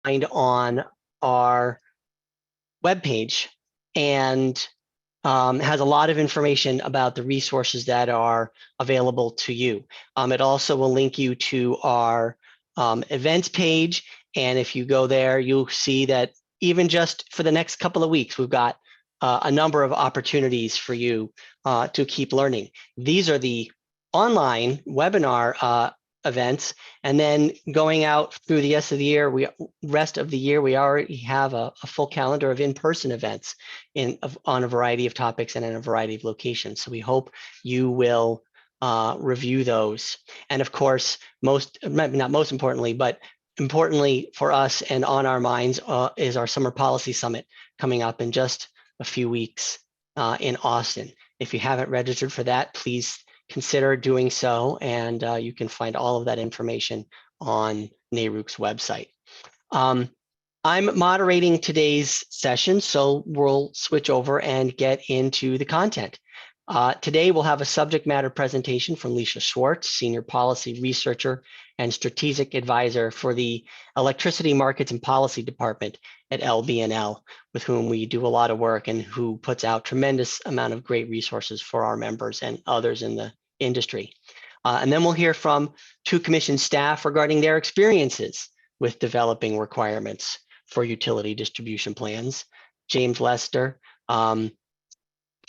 find on our webpage, and has a lot of information about the resources that are available to you. It also will link you to our events page. And if you go there, you'll see that even just for the next couple of weeks, we've got a number of opportunities for you to keep learning. These are the online webinar events, and then going out through the rest of the year, we already have a full calendar of in-person events on a variety of topics and in a variety of locations. So we hope you will review those. And of course, not most importantly, but importantly for us and on our minds is our Summer Policy Summit coming up in just a few weeks in Austin. If you haven't registered for that, please consider doing so, and you can find all of that information on NARUC's website. I'm moderating today's session, so we'll switch over and get into the content. Today, we'll have a subject matter presentation from Lisa Schwartz, Senior Policy Researcher and Strategic Advisor for the Electricity Markets and Policy Department at LB&L, with whom we do a lot of work and who puts out tremendous amount of great resources for our members and others in the industry. And then we'll hear from two commission staff regarding their experiences with developing requirements for utility distribution plans. James Lester,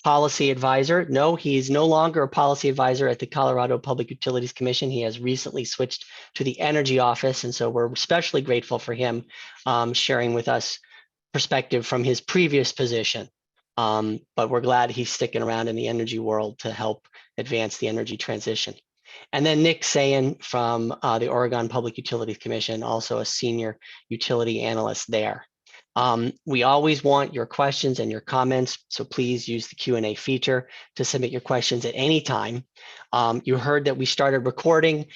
policy advisor. No, he's no longer a policy advisor at the Colorado Public Utilities Commission. He has recently switched to the Energy Office, and so we're especially grateful for him sharing with us perspective from his previous position. But we're glad he's sticking around in the energy world to help advance the energy transition. And then Nick Sayen from the Oregon Public Utilities Commission, also a senior utility analyst there. We always want your questions and your comments, so please use the Q&A feature to submit your questions at any time. You heard that we started recording.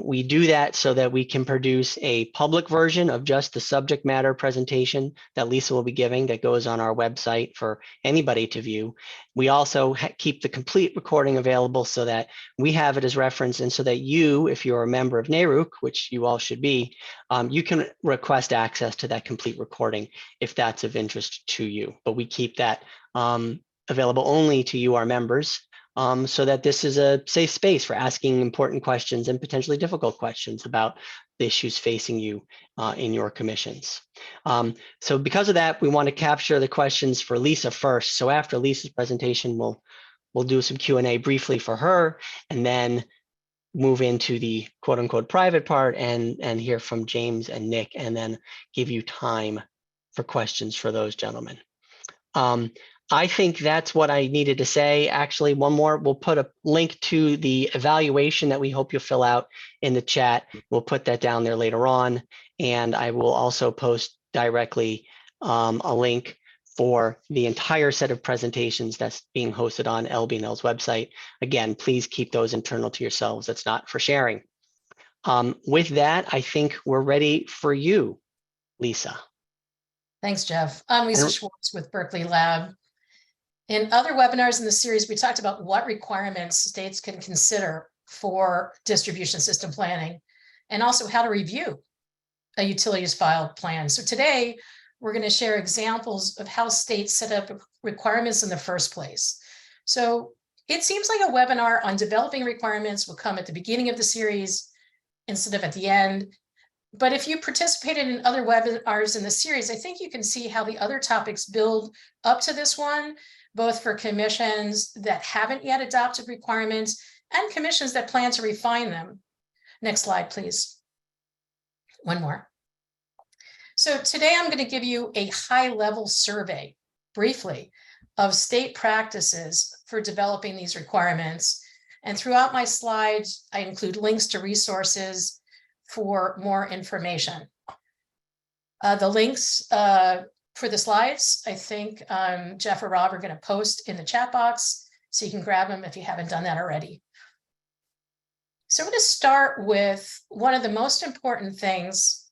We do that so that we can produce a public version of just the subject matter presentation that Lisa will be giving that goes on our website for anybody to view. We also keep the complete recording available so that we have it as reference, and so that you, if you're a member of NARUC, which you all should be, you can request access to that complete recording if that's of interest to you. But we keep that available only to you, our members, so that this is a safe space for asking important questions and potentially difficult questions about the issues facing you in your commissions. So because of that, we want to capture the questions for Lisa first. So after Lisa's presentation, we'll do some Q&A briefly for her, and then move into the quote unquote private part and hear from James and Nick, and then give you time for questions for those gentlemen. I think that's what I needed to say. Actually, one more, we'll put a link to the evaluation that we hope you'll fill out in the chat. We'll put that down there later on. And I will also post directly a link for the entire set of presentations that's being hosted on LB&L's website. Again, please keep those internal to yourselves. That's not for sharing. With that, I think we're ready for you, Lisa. Thanks, Jeff. I'm Lisa Schwartz with Berkely Lab. In other webinars in the series, we talked about what requirements states can consider for distribution system planning, and also how to review a utilities filed plan. So today, we're going to share examples of how states set up requirements in the first place. So it seems like a webinar on developing requirements will come at the beginning of the series instead of at the end. But if you participated in other webinars in the series, I think you can see how the other topics build up to this one, both for commissions that haven't yet adopted requirements and commissions that plan to refine them. Next slide, please. One more. So today I'm going to give you a high-level survey, briefly, of state practices for developing these requirements. And throughout my slides, I include links to resources for more information. The links for the slides, I think Jeff or Rob are going to post in the chat box, so you can grab them if you haven't done that already. So I'm going to start with one of the most important things,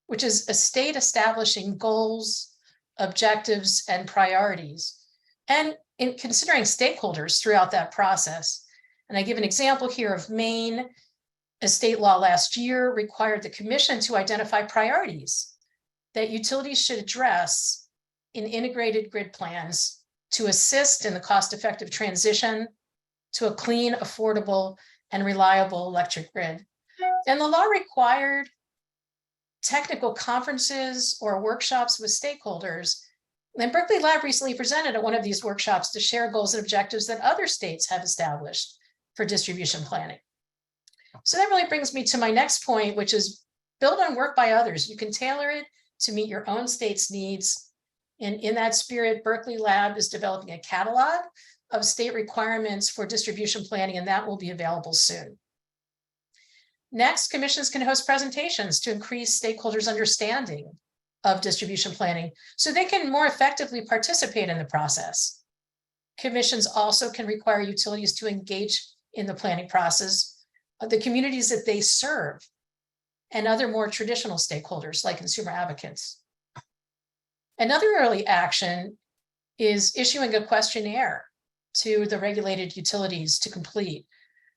which is a state establishing goals, objectives, and priorities, and in considering stakeholders throughout that process. And I give an example here of Maine. A state law last year required the commission to identify priorities that utilities should address in integrated grid plans to assist in the cost-effective transition to a clean, affordable, and reliable electric grid. And the law required technical conferences or workshops with stakeholders. And Berkeley Lab recently presented at one of these workshops to share goals and objectives that other states have established for distribution planning. So that really brings me to my next point, which is build on work by others. You can tailor it to meet your own state's needs. And in that spirit, Berkeley Lab is developing a catalog of state requirements for distribution planning, and that will be available soon. Next, commissions can host presentations to increase stakeholders' understanding of distribution planning so they can more effectively participate in the process. Commissions also can require utilities to engage in the planning process of the communities that they serve and other more traditional stakeholders like consumer advocates. Another early action is issuing a questionnaire to the regulated utilities to complete.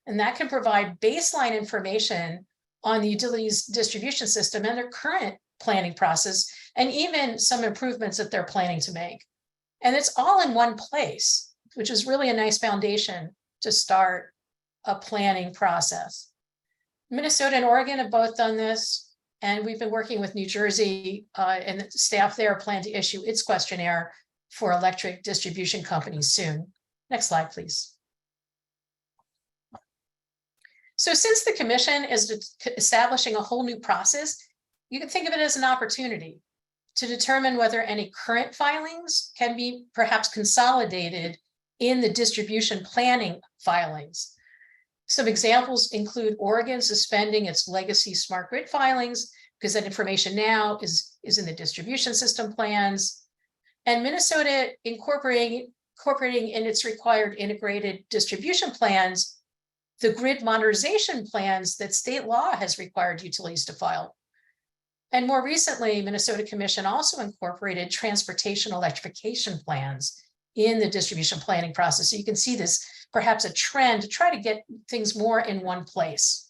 And that can provide baseline information on the utilities distribution system and their current planning process, and even some improvements that they're planning to make. And it's all in one place, which is really a nice foundation to start a planning process. Minnesota and Oregon have both done this, and we've been working with New Jersey, and the staff there plan to issue its questionnaire for electric distribution companies soon. Next slide, please. So since the commission is establishing a whole new process, you can think of it as an opportunity to determine whether any current filings can be perhaps consolidated in the distribution planning filings. Some examples include Oregon suspending its legacy smart grid filings because that information now is in the distribution system plans, and Minnesota incorporating in its required integrated distribution plans the grid modernization plans that state law has required utilities to file. And more recently, Minnesota Commission also incorporated transportation electrification plans in the distribution planning process. So you can see this perhaps a trend to try to get things more in one place.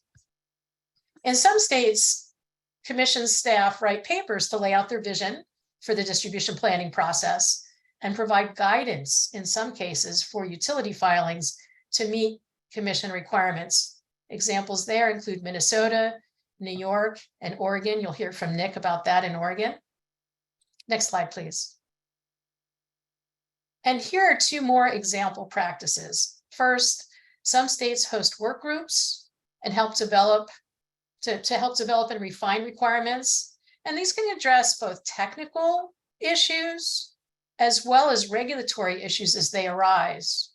In some states, commission staff write papers to lay out their vision for the distribution planning process and provide guidance in some cases for utility filings to meet commission requirements. Examples there include Minnesota, New York, and Oregon. You'll hear from Nick about that in Oregon. Next slide, please. And here are two more example practices. First, some states host work groups and help develop and refine requirements. And these can address both technical issues as well as regulatory issues as they arise.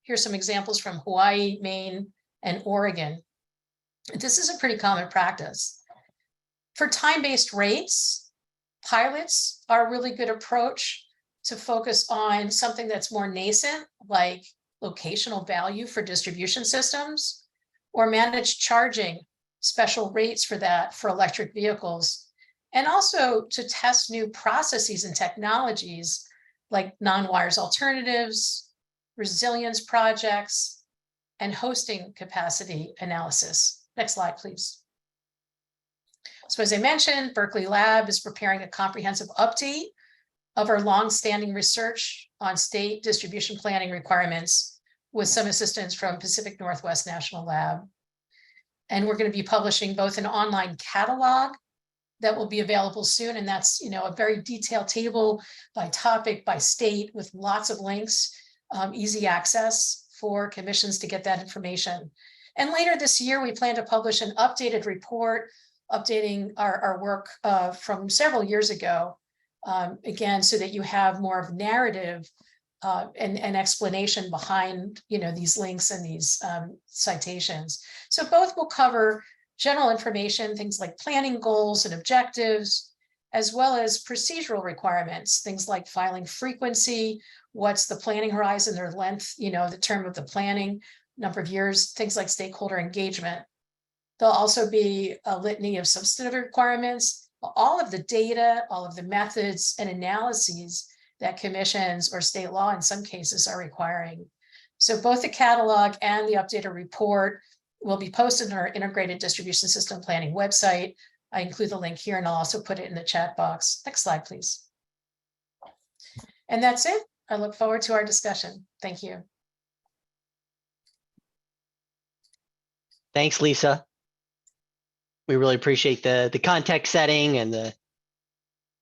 Here's some examples from Hawaii, Maine, and Oregon. This is a pretty common practice. For time-based rates, pilots are a really good approach to focus on something that's more nascent, like locational value for distribution systems, or managed charging, special rates for that for electric vehicles, and also to test new processes and technologies like non-wires alternatives, resilience projects, and hosting capacity analysis. Next slide, please. So as I mentioned, Berkeley Lab is preparing a comprehensive update of our long-standing research on state distribution planning requirements with some assistance from Pacific Northwest National Lab. And we're going to be publishing both an online catalog that will be available soon. And that's, a very detailed table by topic, by state, with lots of links, easy access for commissions to get that information. And later this year, we plan to publish an updated report, updating our work from several years ago, again, so that you have more of narrative and explanation behind these links and these citations. So both will cover general information, things like planning goals and objectives, as well as procedural requirements, things like filing frequency, what's the planning horizon or length, the term of the planning, number of years, things like stakeholder engagement. There'll also be a litany of substantive requirements, all of the data, all of the methods and analyses that commissions or state law in some cases are requiring. So both the catalog and the updated report will be posted on our integrated distribution system planning website I include the link here, and I'll also put it in the chat box. Next slide, please. And that's it. I look forward to our discussion. Thank you. Thanks, Lisa. We really appreciate the context setting and the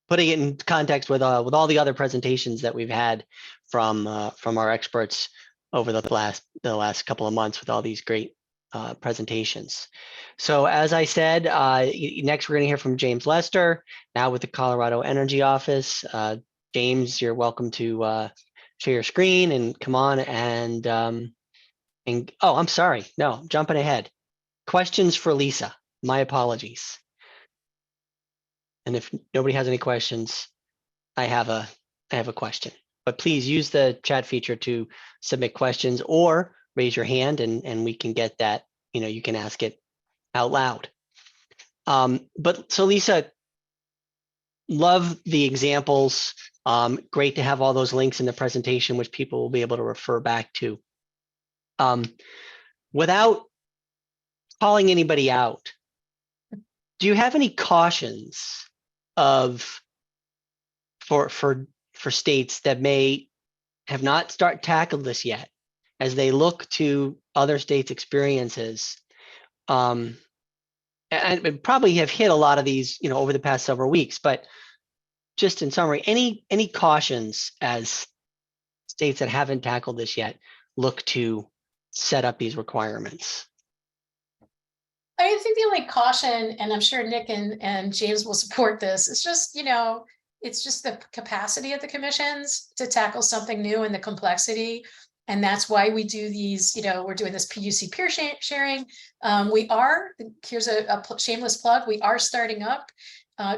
putting it in context with all the other presentations that we've had from our experts over the last couple of months with all these great presentations. So as I said, next we're going to hear from James Lester, now with the Colorado Energy Office. James, you're welcome to share your screen and come on and oh, I'm sorry. No, jumping ahead. Questions for Lisa. My apologies. And if nobody has any questions, I have a question. But please use the chat feature to submit questions or raise your hand and we can get that, you can ask it out loud. But so Lisa, love the examples. Great to have all those links in the presentation, which people will be able to refer back to. Without calling anybody out, do you have any cautions for states that may have not tackled this yet as they look to other states' experiences? And probably have hit a lot of these, over the past several weeks, but just in summary, any cautions as states that haven't tackled this yet look to set up these requirements? I think the only caution, and I'm sure Nick and James will support this, is just, it's just the capacity of the commissions to tackle something new and the complexity. And that's why we do these, we're doing this PUC peer sharing. Here's a shameless plug, we are starting up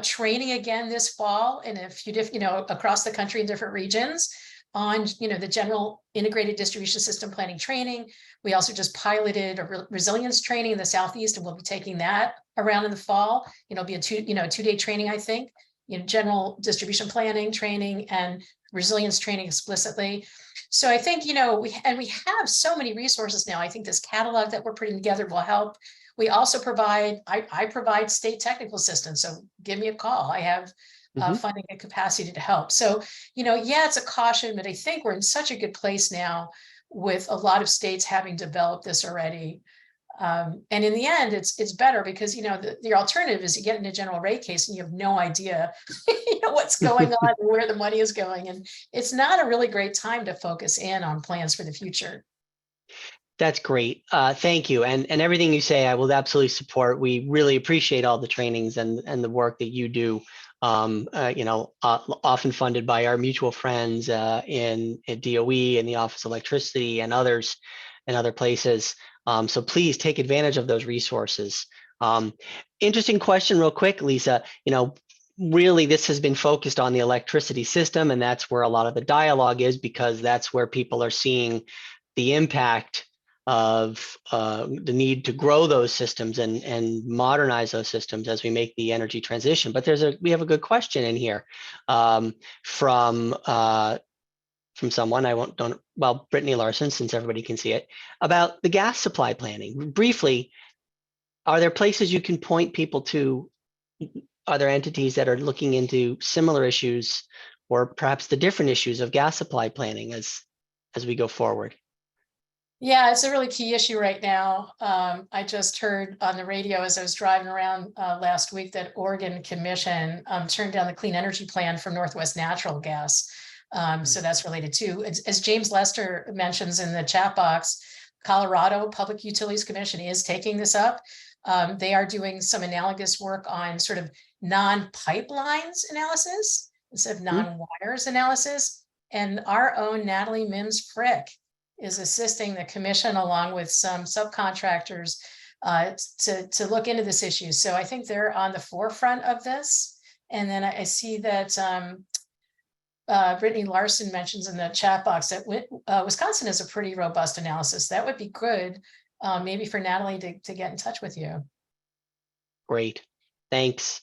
training again this fall in a few different, across the country in different regions on, the general integrated distribution system planning training. We also just piloted a resilience training in the Southeast, and we'll be taking that around in the fall. It'll be a two-day training, I think, general distribution planning training and resilience training explicitly. So I think, we have so many resources now. I think this catalog that we're putting together will help. We also provide, I provide state technical assistance. So give me a call. I have funding and capacity to help. So, yeah, it's a caution, but I think we're in such a good place now with a lot of states having developed this already. And in the end, it's better because, the alternative is you get in a general rate case and you have no idea, what's going on and where the money is going. And it's not a really great time to focus in on plans for the future. That's great. Thank you. And everything you say, I will absolutely support. We really appreciate all the trainings and the work that you do. Often funded by our mutual friends in DOE and the Office of Electricity and others and other places. So please take advantage of those resources. Interesting question real quick, Lisa. Really this has been focused on the electricity system, and that's where a lot of the dialogue is, because that's where people are seeing the impact of the need to grow those systems and modernize those systems as we make the energy transition. But we have a good question in here from someone, Brittany Larson, since everybody can see it, about the gas supply planning. Briefly, are there places you can point people to? Are there entities that are looking into similar issues or perhaps the different issues of gas supply planning as we go forward? Yeah, it's a really key issue right now. I just heard on the radio as I was driving around last week that Oregon Commission turned down the clean energy plan for Northwest Natural Gas. So that's related too. As James Lester mentions in the chat box, Colorado Public Utilities Commission is taking this up. They are doing some analogous work on sort of non-pipelines analysis instead of non-wires analysis. And our own Natalie Mims-Frick is assisting the commission along with some subcontractors to look into this issue. So I think they're on the forefront of this. And then I see that Brittany Larson mentions in the chat box that Wisconsin has a pretty robust analysis. That would be good, maybe for Natalie to get in touch with you. Great, thanks.